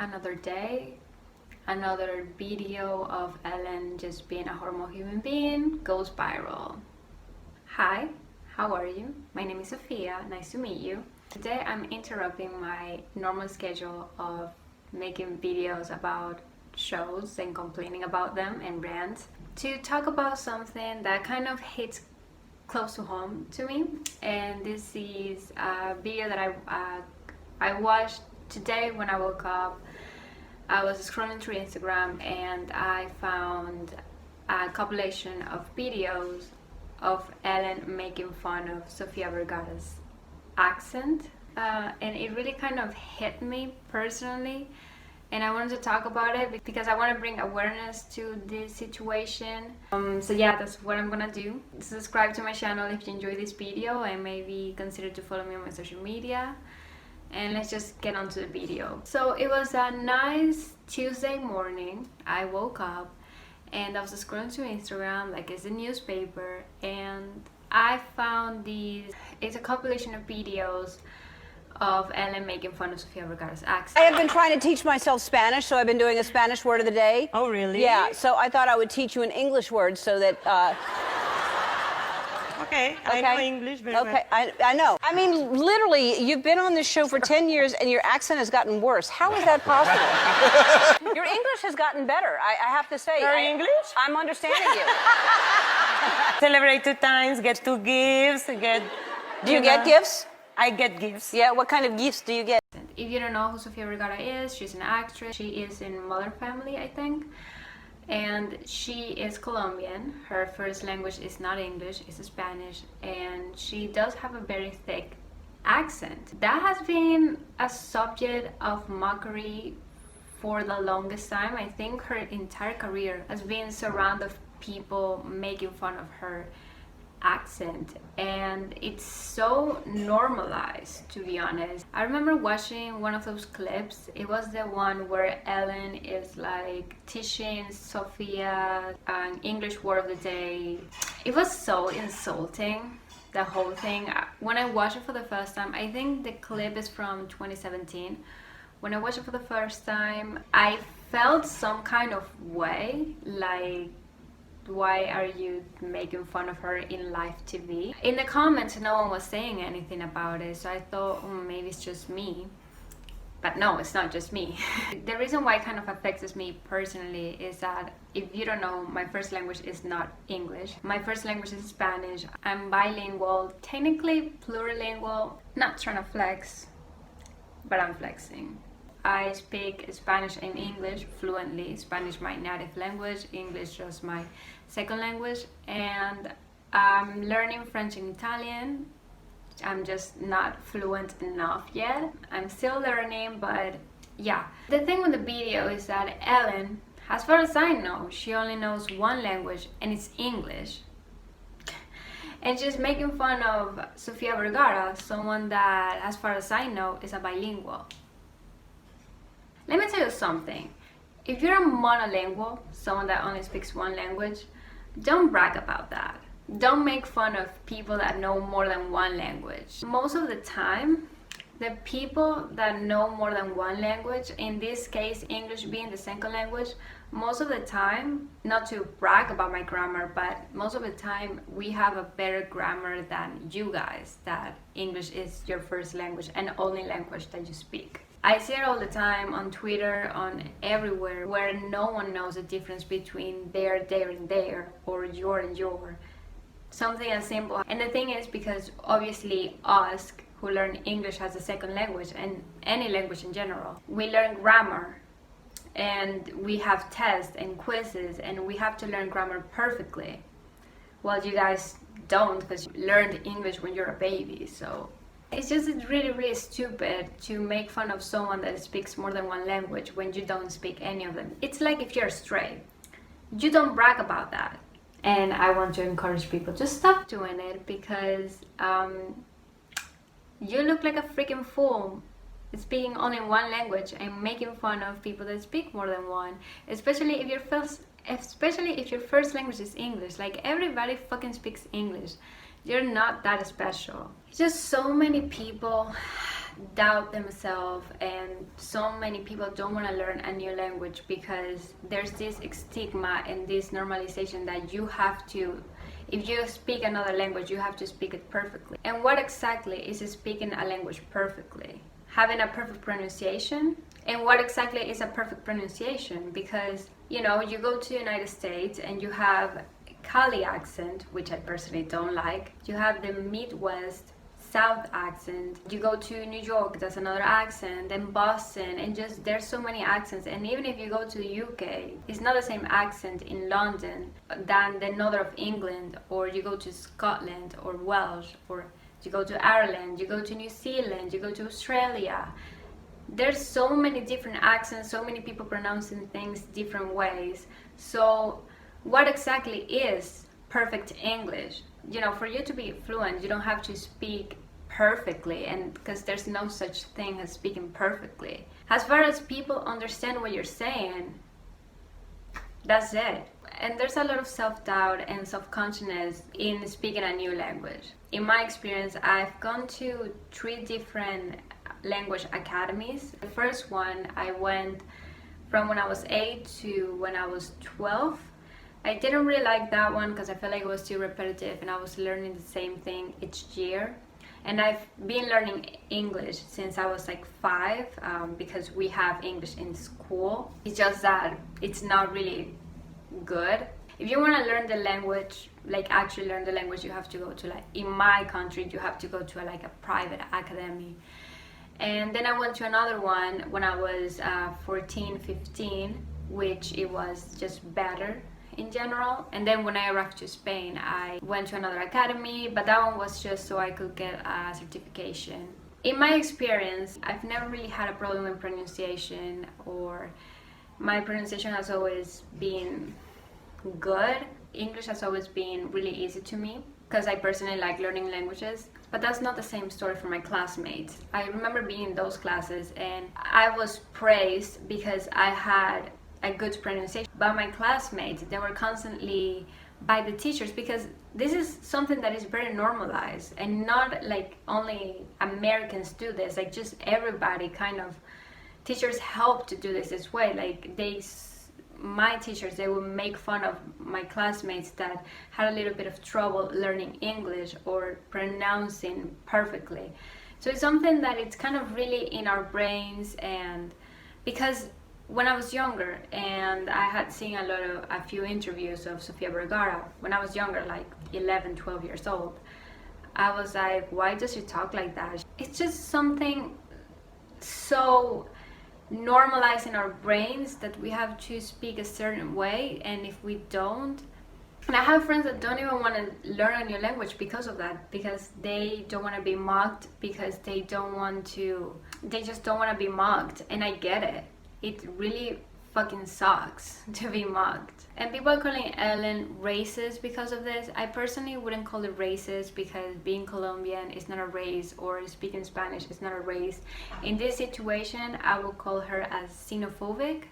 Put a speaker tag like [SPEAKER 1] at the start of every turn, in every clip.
[SPEAKER 1] another day, another video of Ellen just being a horrible human being goes viral. Hi, how are you? My name is Sofia, nice to meet you. Today I'm interrupting my normal schedule of making videos about shows and complaining about them and rants to talk about something that kind of hits close to home to me, and this is a video that I watched today when I woke up. I was scrolling through Instagram and I found a compilation of videos of Ellen making fun of Sofia Vergara's accent, and it really kind of hit me personally, and I wanted to talk about it because I want to bring awareness to this situation. So yeah, that's what I'm gonna do. Subscribe to my channel if you enjoy this video, and maybe consider to follow me on my social media. And let's just get on to the video. So it was a nice Tuesday morning. I woke up and I was scrolling through Instagram like it's a newspaper, and I found these. It's a compilation of videos of Ellen making fun of Sofia Vergara's accent.
[SPEAKER 2] I have been trying to teach myself Spanish, so I've been doing a Spanish word of the day.
[SPEAKER 3] Oh, really?
[SPEAKER 2] Yeah, so I thought I would teach you an English word so that...
[SPEAKER 3] Okay, I know English very well.
[SPEAKER 2] Okay, I know. I mean, literally, you've been on this show for 10 years and your accent has gotten worse. How is that possible? Your English has gotten better, I have to say.
[SPEAKER 3] Your English?
[SPEAKER 2] I'm understanding you.
[SPEAKER 3] Celebrate 2 times, get 2 gifts, get...
[SPEAKER 2] Do you get gifts?
[SPEAKER 3] I get gifts.
[SPEAKER 2] Yeah, what kind of gifts do you get?
[SPEAKER 1] If you don't know who Sofia Vergara is, she's an actress. She is in Mother Family, I think. And she is Colombian. Her first language is not English, it's Spanish. And she does have a very thick accent. That has been a subject of mockery for the longest time. I think her entire career has been surrounded of people making fun of her accent, and it's so normalized, to be honest. I remember watching one of those clips. It was the one where Ellen is like teaching Sofia an English word of the day. It was so insulting, the whole thing. When I watched it for the first time, I think the clip is from 2017. When I watched it for the first time, I felt some kind of way, like, why are you making fun of her in live TV? In the comments, no one was saying anything about it, so I thought, maybe it's just me. But no, it's not just me. The reason why it kind of affects me personally is that, if you don't know, my first language is not English. My first language is Spanish. I'm bilingual, technically plurilingual. Not trying to flex, but I'm flexing. I speak Spanish and English fluently. Spanish my native language, English just my second language, and I'm learning French and Italian. I'm just not fluent enough yet. I'm still learning, but yeah. The thing with the video is that Ellen, as far as I know, she only knows one language, and it's English. And she's making fun of Sofia Vergara, someone that, as far as I know, is a bilingual. Let me tell you something. If you're a monolingual, someone that only speaks one language, don't brag about that. Don't make fun of people that know more than one language. Most of the time, the people that know more than one language, in this case English being the second language, most of the time, not to brag about my grammar, but most of the time we have a better grammar than you guys, that English is your first language and only language that you speak. I see it all the time on Twitter, on everywhere, where no one knows the difference between there, and there, or your and your. Something as simple. And the thing is, because obviously us who learn English as a second language, and any language in general, we learn grammar, and we have tests and quizzes, and we have to learn grammar perfectly. Well, you guys don't, because you learned English when you're a baby, so... It's just really, really stupid to make fun of someone that speaks more than one language when you don't speak any of them. It's like if you're straight. You don't brag about that. And I want to encourage people to stop doing it, because you look like a freaking fool speaking only one language and making fun of people that speak more than one. Especially if your first language is English. Like, everybody fucking speaks English. You're not that special. Just so many people doubt themselves, and so many people don't want to learn a new language because there's this stigma and this normalization that you have to, if you speak another language, you have to speak it perfectly. And what exactly is speaking a language perfectly? Having a perfect pronunciation? And what exactly is a perfect pronunciation? Because, you know, you go to the United States and you have Cali accent, which I personally don't like. You have the Midwest South accent. You go to New York, that's another accent, and Boston, and just there's so many accents. And even if you go to the UK, it's not the same accent in London than the north of England, or you go to Scotland or Welsh, or you go to Ireland, you go to New Zealand, you go to Australia. There's so many different accents, so many people pronouncing things different ways. So what exactly is perfect English? You know, for you to be fluent, you don't have to speak perfectly, and because there's no such thing as speaking perfectly. As far as people understand what you're saying, that's it. And there's a lot of self-doubt and self-consciousness in speaking a new language. In my experience, I've gone to 3 different language academies. The first one, I went from when I was 8 to when I was 12. I didn't really like that one because I felt like it was too repetitive and I was learning the same thing each year. And I've been learning English since I was like 5 because we have English in school. It's just that it's not really good. If you want to learn the language, like actually learn the language, you have to go to, like, in my country, you have to go to like a private academy. And then I went to another one when I was 14, 15, which it was just better in general. And then when I arrived to Spain, I went to another academy, but that one was just so I could get a certification. In my experience, I've never really had a problem with pronunciation, or my pronunciation has always been good. English has always been really easy to me because I personally like learning languages. But that's not the same story for my classmates. I remember being in those classes and I was praised because I had a good pronunciation. But my classmates, they were constantly by the teachers, because this is something that is very normalized, and not like only Americans do this, like just everybody kind of, teachers help to do this way. Like my teachers, they would make fun of my classmates that had a little bit of trouble learning English or pronouncing perfectly. So it's something that it's kind of really in our brains. And because when I was younger, and I had seen a few interviews of Sofia Vergara when I was younger, like 11, 12 years old, I was like, why does she talk like that? It's just something so normalized in our brains that we have to speak a certain way, and if we don't, and I have friends that don't even want to learn a new language because of that, because they don't want to be mocked, because they just don't want to be mocked. And I get it. It really fucking sucks to be mocked. And people are calling Ellen racist because of this. I personally wouldn't call it racist, because being Colombian is not a race, or speaking Spanish is not a race. In this situation, I would call her as xenophobic.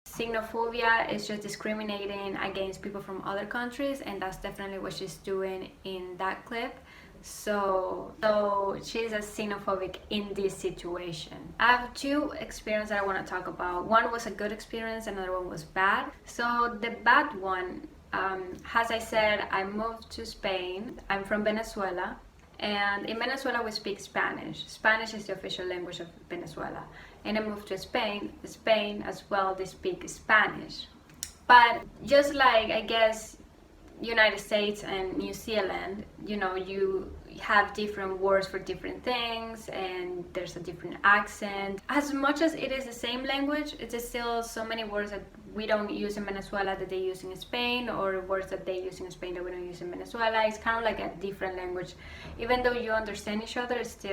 [SPEAKER 1] Xenophobia is just discriminating against people from other countries, and that's definitely what she's doing in that clip. So she's a xenophobic in this situation. I have 2 experiences that I want to talk about. One was a good experience, another one was bad. So the bad one, as I said, I moved to Spain. I'm from Venezuela, and in Venezuela we speak Spanish. Spanish is the official language of Venezuela. And I moved to Spain. Spain as well, they speak Spanish. But just like, I guess, United States and New Zealand, you know, you have different words for different things, and there's a different accent. As much as it is the same language, it's still so many words that we don't use in Venezuela that they use in Spain, or words that they use in Spain that we don't use in Venezuela. It's kind of like a different language. Even though you understand each other, it's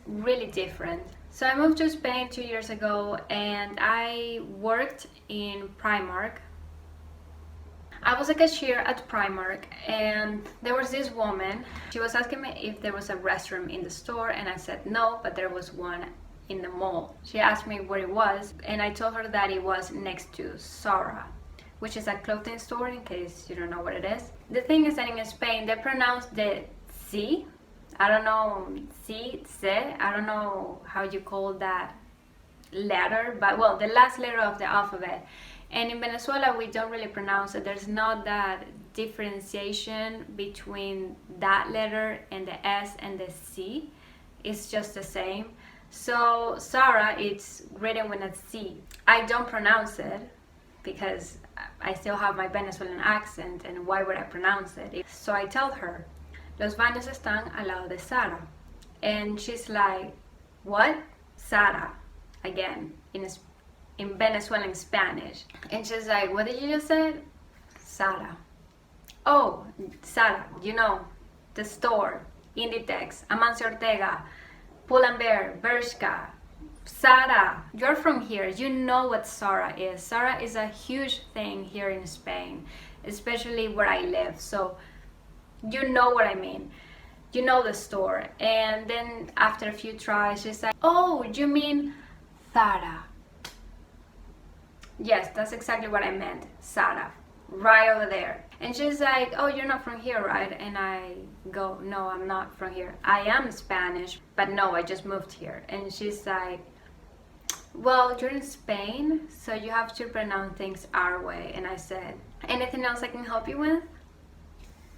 [SPEAKER 1] really different. So I moved to Spain 2 years ago, and I worked in Primark. I was a cashier at Primark, and there was this woman. She was asking me if there was a restroom in the store, and I said no, but there was one in the mall. She asked me where it was, and I told her that it was next to Zara. which is a clothing store in case you don't know what it is. The thing is that in Spain they pronounce the C. I don't know, I don't know how you call that letter, but well, the last letter of the alphabet. And in Venezuela we don't really pronounce it. There's not that differentiation between that letter and the S and the C. It's just the same. So Sarah, it's written with a C. I don't pronounce it because I still have my Venezuelan accent, and why would I pronounce it? So I tell her, los baños están al lado de Sara. And she's like, what? Sara. Again, in Venezuelan Spanish. And she's like, what did you just say? Sara. Oh, Sara, you know, the store, Inditex, Amancio Ortega, Pull&Bear, Bershka, Sara. You're from here, you know what Sara is. Sara is a huge thing here in Spain, especially where I live. So you know what I mean. You know the store. And then after a few tries, she's like, oh, you mean Sara. Yes, that's exactly what I meant, Sara, right over there. And she's like, oh, you're not from here, right? And I go, no, I'm not from here. I am Spanish, but no, I just moved here. And she's like, well, you're in Spain, so you have to pronounce things our way. And I said, anything else I can help you with?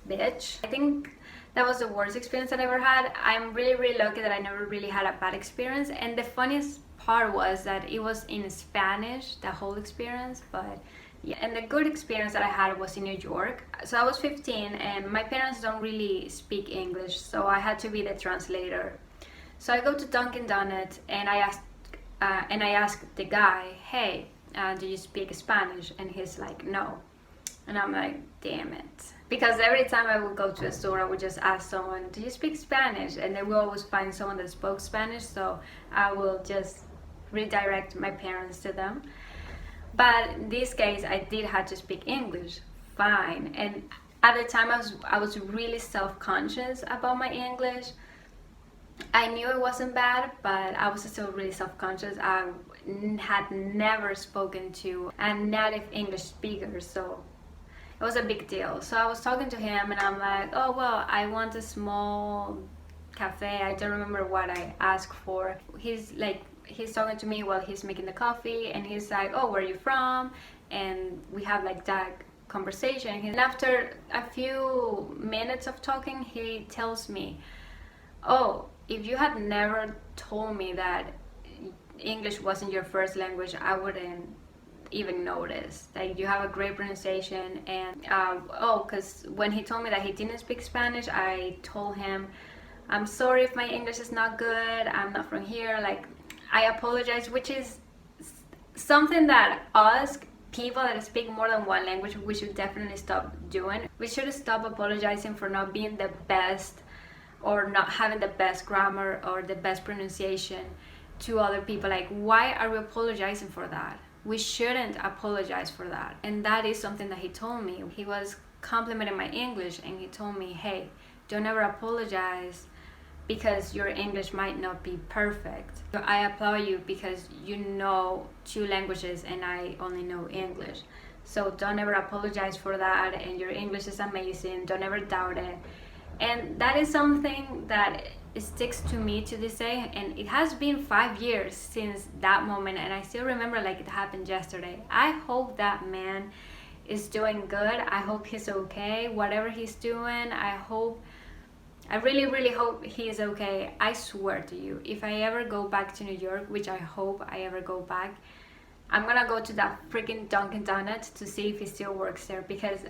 [SPEAKER 1] Bitch. I think that was the worst experience that I ever had. I'm really, really lucky that I never really had a bad experience. And the funniest part was that it was in Spanish, the whole experience, but yeah. And the good experience that I had was in New York. So I was 15 and my parents don't really speak English, so I had to be the translator. So I go to Dunkin' Donuts and I asked the guy, hey, do you speak Spanish? And he's like, no. And I'm like, damn it. Because every time I would go to a store, I would just ask someone, do you speak Spanish? And they will always find someone that spoke Spanish, so I will just redirect my parents to them. But in this case, I did have to speak English, fine. And at the time, I was really self-conscious about my English. I knew it wasn't bad, but I was still really self-conscious. I had never spoken to a native English speaker, so it was a big deal. So I was talking to him and I'm like, oh, well, I want a small cafe. I don't remember what I asked for. He's talking to me while he's making the coffee and he's like, oh, where are you from? And we have like that conversation. And after a few minutes of talking, he tells me, oh, if you had never told me that English wasn't your first language, I wouldn't even notice. Like, you have a great pronunciation. And because when he told me that he didn't speak Spanish, I told him, I'm sorry if my English is not good, I'm not from here, like, I apologize, which is something that us people that speak more than one language, we should definitely stop doing. We should stop apologizing for not being the best or not having the best grammar or the best pronunciation to other people. Like, why are we apologizing for that? We shouldn't apologize for that. And that is something that he told me. He was complimenting my English and he told me, hey, don't ever apologize because your English might not be perfect. So I applaud you because you know 2 languages and I only know English. So don't ever apologize for that, and your English is amazing, don't ever doubt it. And that is something that sticks to me to this day, and it has been 5 years since that moment and I still remember like it happened yesterday. I hope that man is doing good. I hope he's okay, whatever he's doing. I really, really hope he is okay. I swear to you, if I ever go back to New York, which I hope I ever go back, I'm gonna go to that freaking Dunkin' Donuts to see if he still works there, because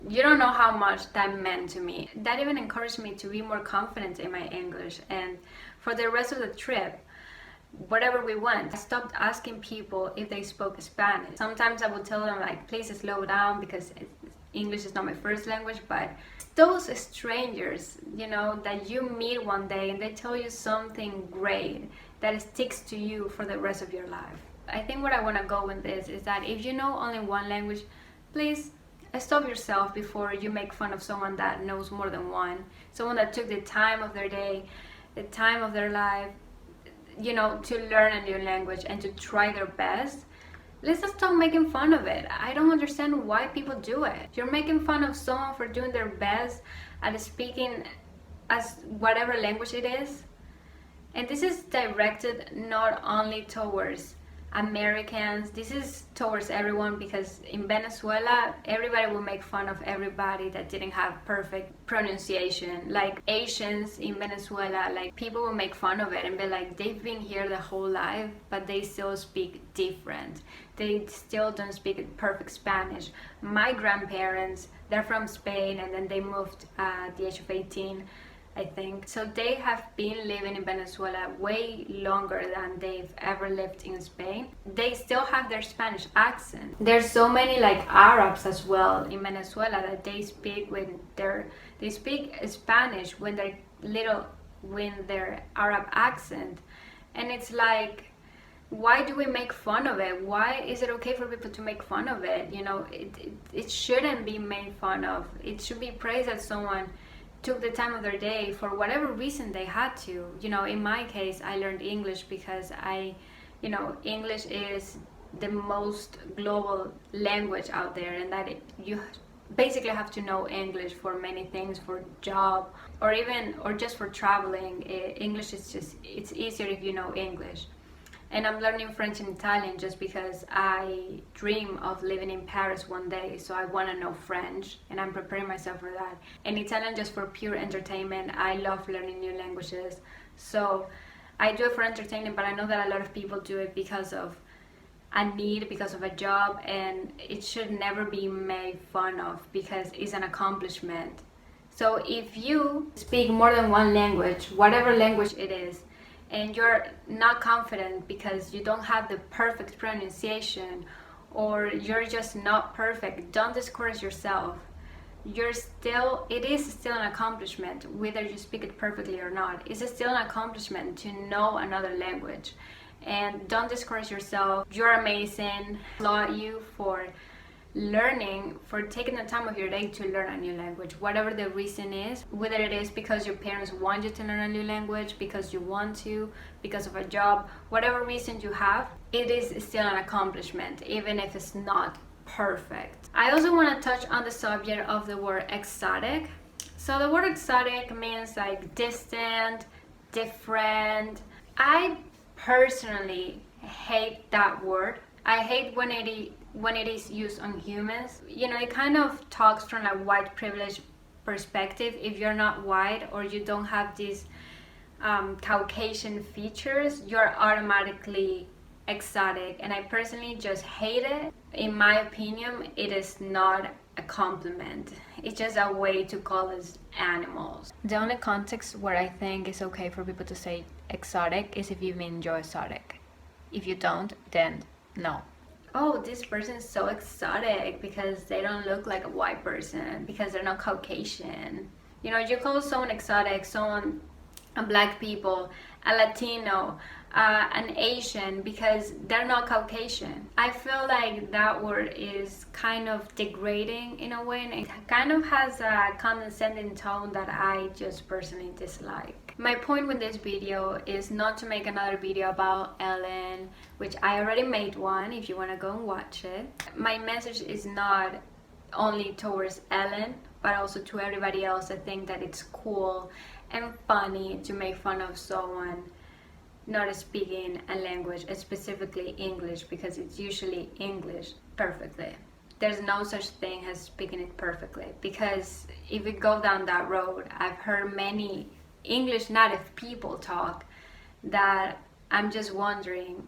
[SPEAKER 1] you don't know how much that meant to me. That even encouraged me to be more confident in my English. And for the rest of the trip, wherever we went, I stopped asking people if they spoke Spanish. Sometimes I would tell them like, please slow down because English is not my first language. But those strangers, you know, that you meet one day and they tell you something great that sticks to you for the rest of your life. I think what I want to go with this is that if you know only one language, please stop yourself before you make fun of someone that knows more than one. Someone that took the time of their day, the time of their life, you know, to learn a new language and to try their best, let's just stop making fun of it. I don't understand why people do it. You're making fun of someone for doing their best at speaking as whatever language it is. And this is directed not only towards Americans, this is towards everyone, because in Venezuela, everybody will make fun of everybody that didn't have perfect pronunciation. Like Asians in Venezuela, like people will make fun of it and be like, they've been here the whole life, but they still speak different. They still don't speak perfect Spanish. My grandparents, they're from Spain, and then they moved at the age of 18. I think. So they have been living in Venezuela way longer than they've ever lived in Spain. They still have their Spanish accent. There's so many like Arabs as well in Venezuela that they speak Spanish when they're little, with their Arab accent. And it's like, why do we make fun of it? Why is it okay for people to make fun of it? You know, it shouldn't be made fun of. It should be praised that someone took the time of their day for whatever reason they had to. You know, in my case, I learned English because English is the most global language out there, and that you basically have to know English for many things, for job or just for traveling. English is it's easier if you know English. And I'm learning French and Italian just because I dream of living in Paris one day, so I want to know French, and I'm preparing myself for that. And Italian just for pure entertainment. I love learning new languages, so I do it for entertainment, but I know that a lot of people do it because of a need, because of a job, and it should never be made fun of because it's an accomplishment. So if you speak more than one language, whatever language it is, and you're not confident because you don't have the perfect pronunciation, or you're just not perfect, don't discourage yourself. It is still an accomplishment, whether you speak it perfectly or not. It's still an accomplishment to know another language. And don't discourage yourself. You're amazing. I applaud you for learning, for taking the time of your day to learn a new language, whatever the reason is, whether it is because your parents want you to learn a new language, because you want to, because of a job, whatever reason you have, it is still an accomplishment, even if it's not perfect. I also want to touch on the subject of the word exotic. So the word exotic means like distant, different. I personally hate that word. I hate when it is used on humans. You know, it kind of talks from a white privilege perspective. If you're not white or you don't have these Caucasian features, you're automatically exotic, and I personally just hate it. In my opinion, it is not a compliment. It's just a way to call us animals. The only context where I think it's okay for people to say exotic is if you enjoy exotic. If you don't, then no. Oh, this person is so exotic because they don't look like a white person, because they're not Caucasian. You know, you call someone exotic, a black people, a Latino, an Asian, because they're not Caucasian. I feel like that word is kind of degrading in a way, and it kind of has a condescending tone that I just personally dislike. My point with this video is not to make another video about Ellen, which I already made one if you want to go and watch it. My message is not only towards Ellen, but also to everybody else. I think that it's cool and funny to make fun of someone not speaking a language, specifically English, because it's usually English perfectly. There's no such thing as speaking it perfectly, because if we go down that road, I've heard many English native people talk that I'm just wondering,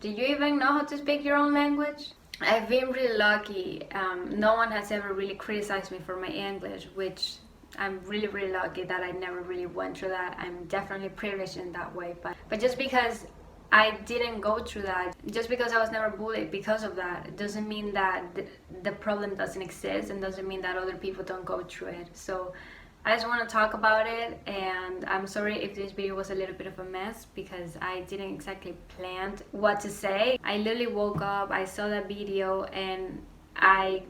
[SPEAKER 1] do you even know how to speak your own language? I've been really lucky. No one has ever really criticized me for my English, which I'm really, really lucky that I never really went through that. I'm definitely privileged in that way. But just because I didn't go through that, just because I was never bullied because of that, it doesn't mean that the problem doesn't exist, and doesn't mean that other people don't go through it. So I just want to talk about it, and I'm sorry if this video was a little bit of a mess because I didn't exactly plan what to say. I literally woke up, I saw that video, and I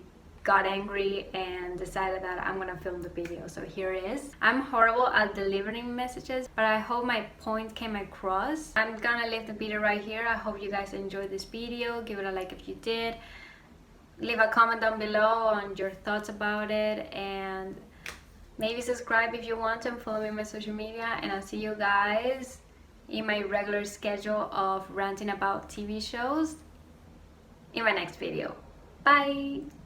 [SPEAKER 1] got angry and decided that I'm gonna film the video. So here it is. I'm horrible at delivering messages, but I hope my point came across. I'm gonna leave the video right here. I hope you guys enjoyed this video. Give it a like if you did. Leave a comment down below on your thoughts about it, and maybe subscribe if you want to, and follow me on my social media. And I'll see you guys in my regular schedule of ranting about TV shows in my next video. Bye!